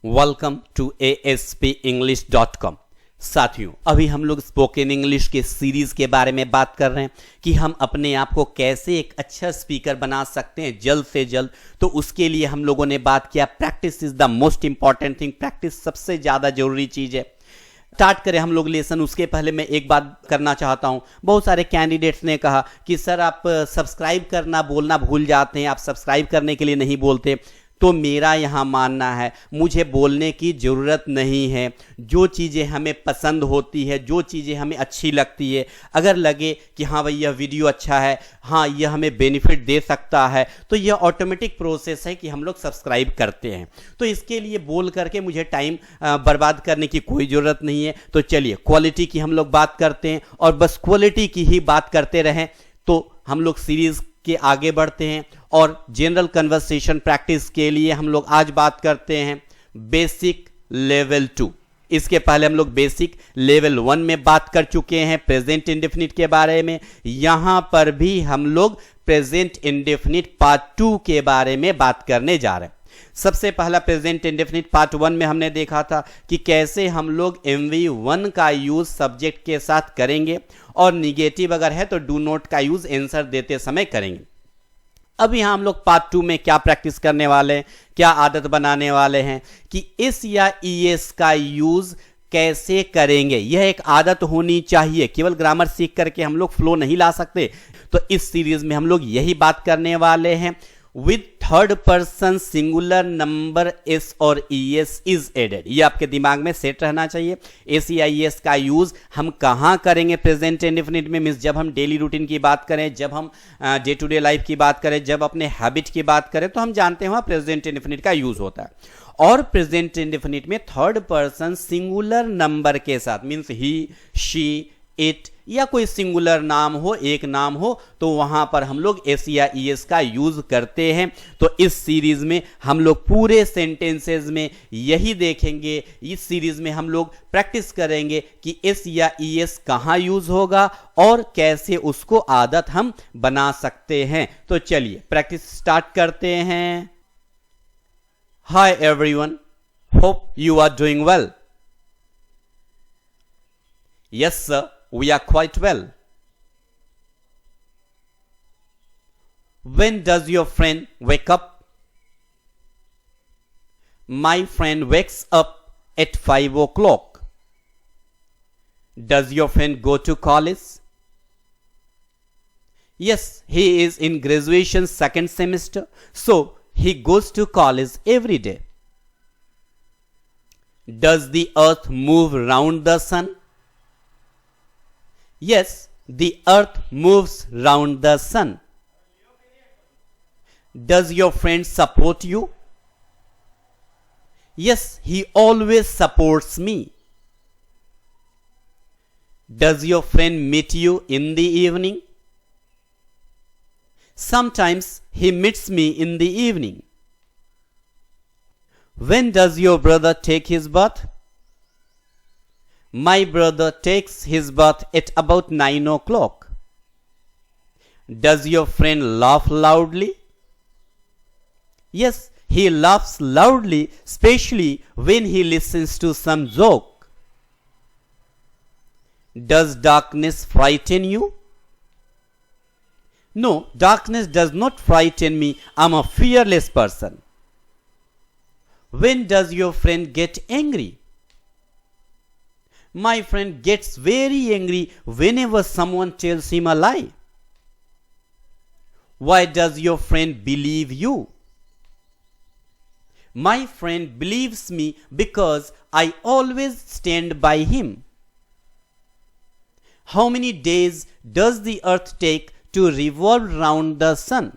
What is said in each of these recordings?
Welcome to ASPEnglish.com। साथियों, अभी हम लोग स्पोकन इंग्लिश के सीरीज के बारे में बात कर रहे हैं कि हम अपने आप को कैसे एक अच्छा स्पीकर बना सकते हैं जल्द से जल्द। तो उसके लिए हम लोगों ने बात किया practice is the most important thing. Practice सबसे ज्यादा जरूरी चीज है। स्टार्ट करें हम लोग लेसन। उसके पहले मैं एक बात करना चाहता हूं। बहुत सारे कैंडिडेट्स ने कहा कि सर आप सब्सक्राइब करना बोलना भूल जाते हैं, आप सब्सक्राइब करने के लिए नहीं बोलते। तो मेरा यहाँ मानना है मुझे बोलने की ज़रूरत नहीं है। जो चीज़ें हमें पसंद होती है, जो चीज़ें हमें अच्छी लगती है, अगर लगे कि हाँ भाई यह वीडियो अच्छा है, हाँ यह हमें बेनिफिट दे सकता है, तो यह ऑटोमेटिक प्रोसेस है कि हम लोग सब्सक्राइब करते हैं। तो इसके लिए बोल करके मुझे टाइम बर्बाद करने की कोई ज़रूरत नहीं है। तो चलिए क्वालिटी की हम लोग बात करते हैं और बस क्वालिटी की ही बात करते रहें तो हम लोग सीरीज़ के आगे बढ़ते हैं। और जनरल कन्वर्सेशन प्रैक्टिस के लिए हम लोग आज बात करते हैं बेसिक लेवल 2। इसके पहले हम लोग बेसिक लेवल 1 में बात कर चुके हैं प्रेजेंट इंडेफिनिट के बारे में। यहां पर भी हम लोग प्रेजेंट इंडेफिनिट पार्ट 2 के बारे में बात करने जा रहे हैं। सबसे पहला प्रेजेंट इंडेफिनिट पार्ट 1 में हमने देखा था कि कैसे हम लोग MV1 का यूज सब्जेक्ट के साथ करेंगे और निगेटिव अगर है तो डू नॉट का यूज आंसर देते समय करेंगे। अब यहां हम लोग पार्ट 2 में क्या प्रैक्टिस करने वाले हैं, क्या आदत बनाने वाले हैं कि इस या ES का यूज कैसे करेंगे। यह एक आदत होनी चाहिए। केवल ग्रामर सीख करके हम लोग फ्लो नहीं ला सकते। तो इस सीरीज में हम लोग यही बात करने वाले हैं। With third person singular number S और ES इज एडेड। ये आपके दिमाग में सेट रहना चाहिए। एस या ES का यूज हम कहां करेंगे प्रेजेंट इंडेफिनिट में। मींस जब हम डेली रूटीन की बात करें, जब हम डे टू डे लाइफ की बात करें, जब अपने हैबिट की बात करें, तो हम जानते हैं वहां प्रेजेंट इंडेफिनिट का यूज होता है। और प्रेजेंट इंडेफिनिट में थर्ड पर्सन सिंगुलर नंबर के साथ मींस ही, शी, इट या कोई सिंगुलर नाम हो, एक नाम हो, तो वहां पर हम लोग एस या ES का यूज करते हैं। तो इस सीरीज में हम लोग पूरे सेंटेंसेस में यही देखेंगे। इस सीरीज में हम लोग प्रैक्टिस करेंगे कि एस या ES कहां यूज होगा और कैसे उसको आदत हम बना सकते हैं। तो चलिए प्रैक्टिस स्टार्ट करते हैं। Hi everyone, hope you are doing well. Yes sir, we are quite well. When does your friend wake up? My friend wakes up at 5 o'clock. Does your friend go to college? Yes, he is in graduation second semester, so he goes to college every day. Does the earth move round the sun? Yes, the earth moves round the sun. Does your friend support you? Yes, he always supports me. Does your friend meet you in the evening? Sometimes he meets me in the evening. When does your brother take his bath? My brother takes his bath at about 9 o'clock. Does your friend laugh loudly? Yes, he laughs loudly, especially when he listens to some joke. Does darkness frighten you? No, darkness does not frighten me. I'm a fearless person. When does your friend get angry? My friend gets very angry whenever someone tells him a lie. Why does your friend believe you? My friend believes me because I always stand by him. How many days does the earth take to revolve round the sun?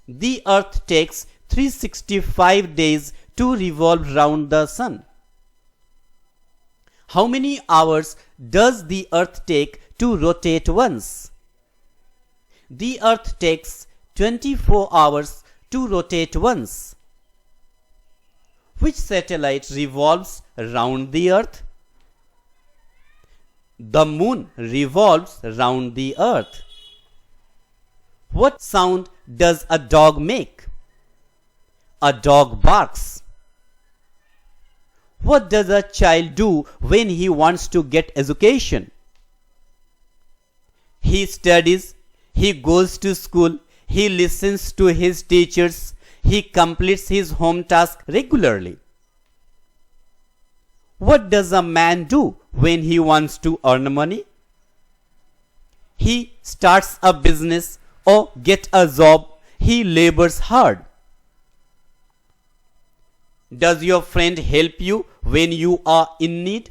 The earth takes 365 days to revolve round the sun. How many hours does the earth take to rotate once? The earth takes 24 hours to rotate once. Which satellite revolves round the earth? The moon revolves round the earth. What sound does a dog make? A dog barks. What does a child do when he wants to get education? He studies, he goes to school, he listens to his teachers, he completes his home task regularly. What does a man do when he wants to earn money? He starts a business or get a job, he labors hard. Does your friend help you when you are in need?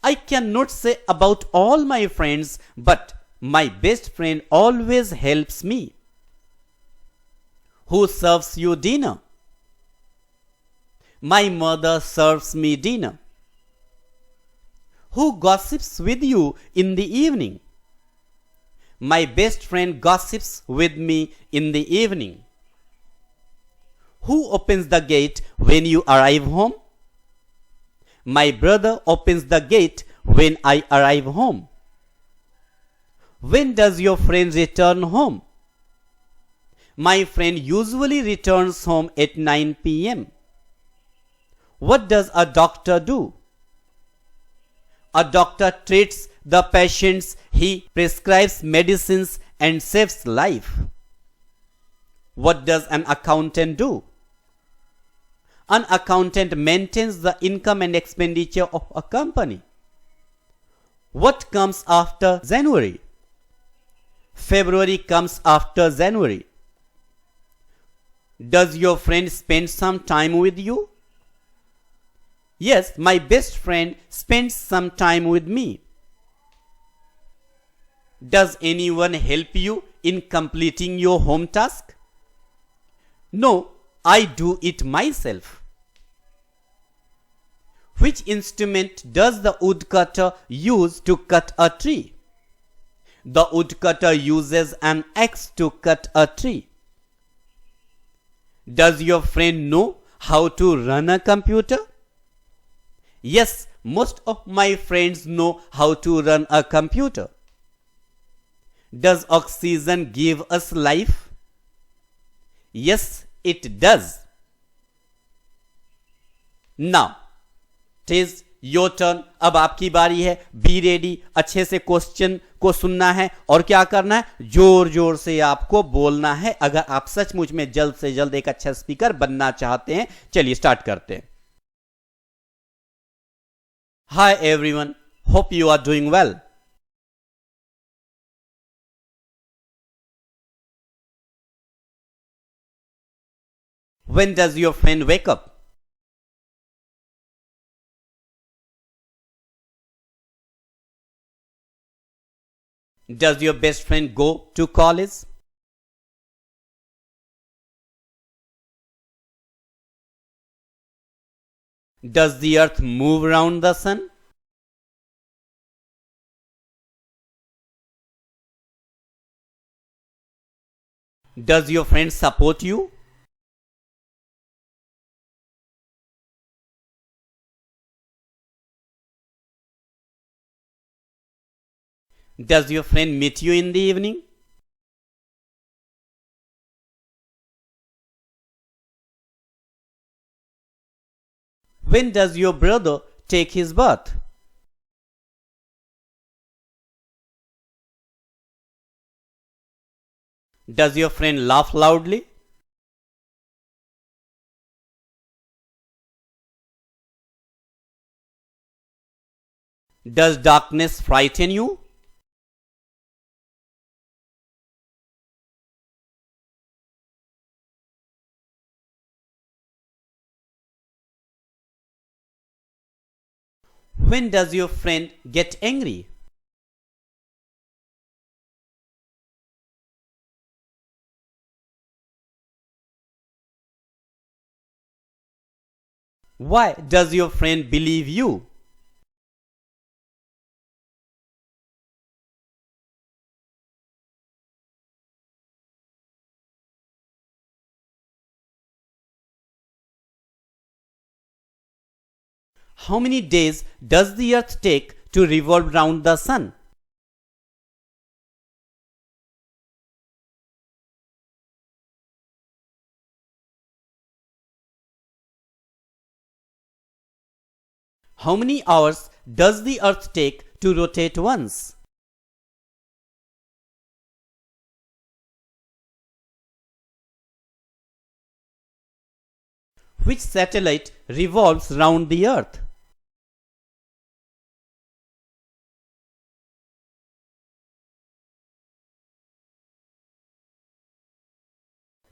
I cannot say about all my friends, but my best friend always helps me. Who serves you dinner? My mother serves me dinner. Who gossips with you in the evening? My best friend gossips with me in the evening. Who opens the gate when you arrive home? My brother opens the gate when I arrive home. When does your friend return home? My friend usually returns home at 9 p.m. What does a doctor do? A doctor treats the patients, he prescribes medicines and saves life. What does an accountant do? An accountant maintains the income and expenditure of a company. What comes after January? February comes after January. Does your friend spend some time with you? Yes, my best friend spends some time with me. Does anyone help you in completing your home task? No, I do it myself. Which instrument does the woodcutter use to cut a tree? The woodcutter uses an axe to cut a tree. Does your friend know how to run a computer? Yes, most of my friends know how to run a computer. Does oxygen give us life? Yes, it does. Now, it is your turn. अब आपकी बारी है. Be ready. अच्छे से question को सुनना है और क्या करना है, जोर जोर से आपको बोलना है अगर आप सचमुच में जल्द से जल्द एक अच्छा स्पीकर बनना चाहते हैं. चलिए स्टार्ट करते हैं. Hi everyone, hope you are doing well. When does your friend wake up? Does your best friend go to college? Does the earth move around the sun? Does your friend support you? Does your friend meet you in the evening? When does your brother take his bath? Does your friend laugh loudly? Does darkness frighten you? When does your friend get angry? Why does your friend believe you? How many days does the earth take to revolve round the sun? How many hours does the earth take to rotate once? Which satellite revolves round the earth?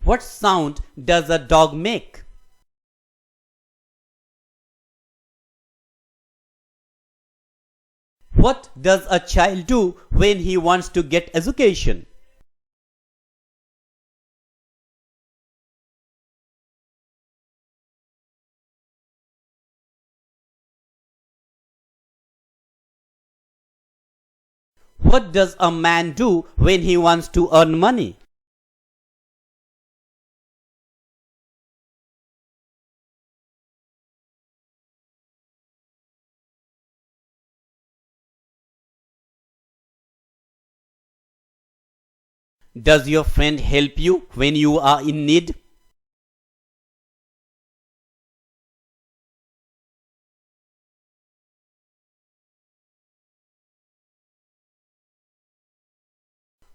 What sound does a dog make? What does a child do when he wants to get education? What does a man do when he wants to earn money? Does your friend help you when you are in need?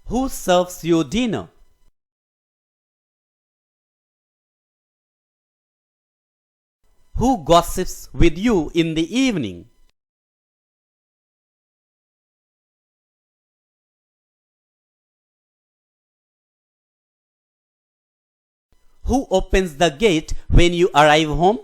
Who serves you dinner? Who gossips with you in the evening? Who opens the gate when you arrive home?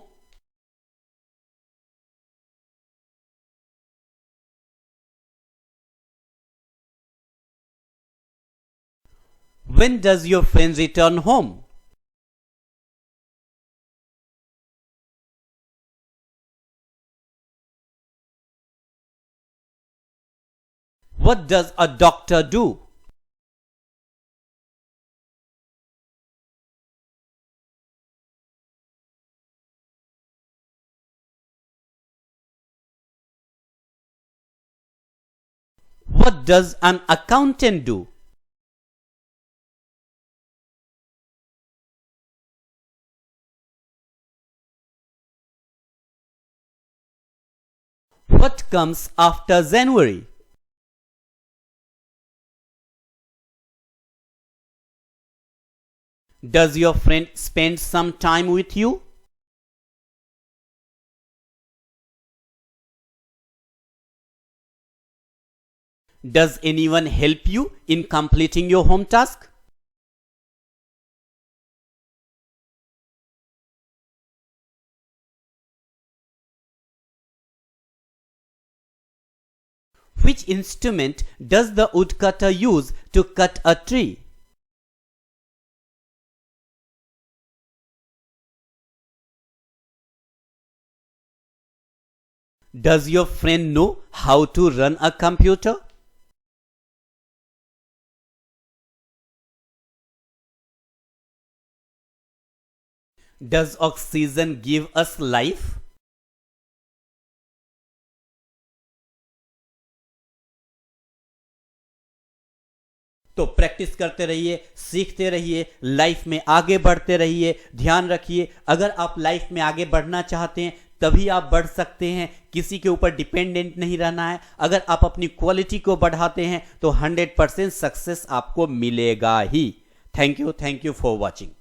When does your friend return home? What does a doctor do? What does an accountant do? What comes after January? Does your friend spend some time with you? Does anyone help you in completing your home task? Which instrument does the woodcutter use to cut a tree? Does your friend know how to run a computer? Does oxygen give us life? तो practice करते रहिए, सीखते रहिए, life में आगे बढ़ते रहिए। ध्यान रखिए, अगर आप लाइफ में आगे बढ़ना चाहते हैं तभी आप बढ़ सकते हैं, किसी के ऊपर डिपेंडेंट नहीं रहना है। अगर आप अपनी क्वालिटी को बढ़ाते हैं तो 100% सक्सेस आपको मिलेगा ही। Thank you for watching.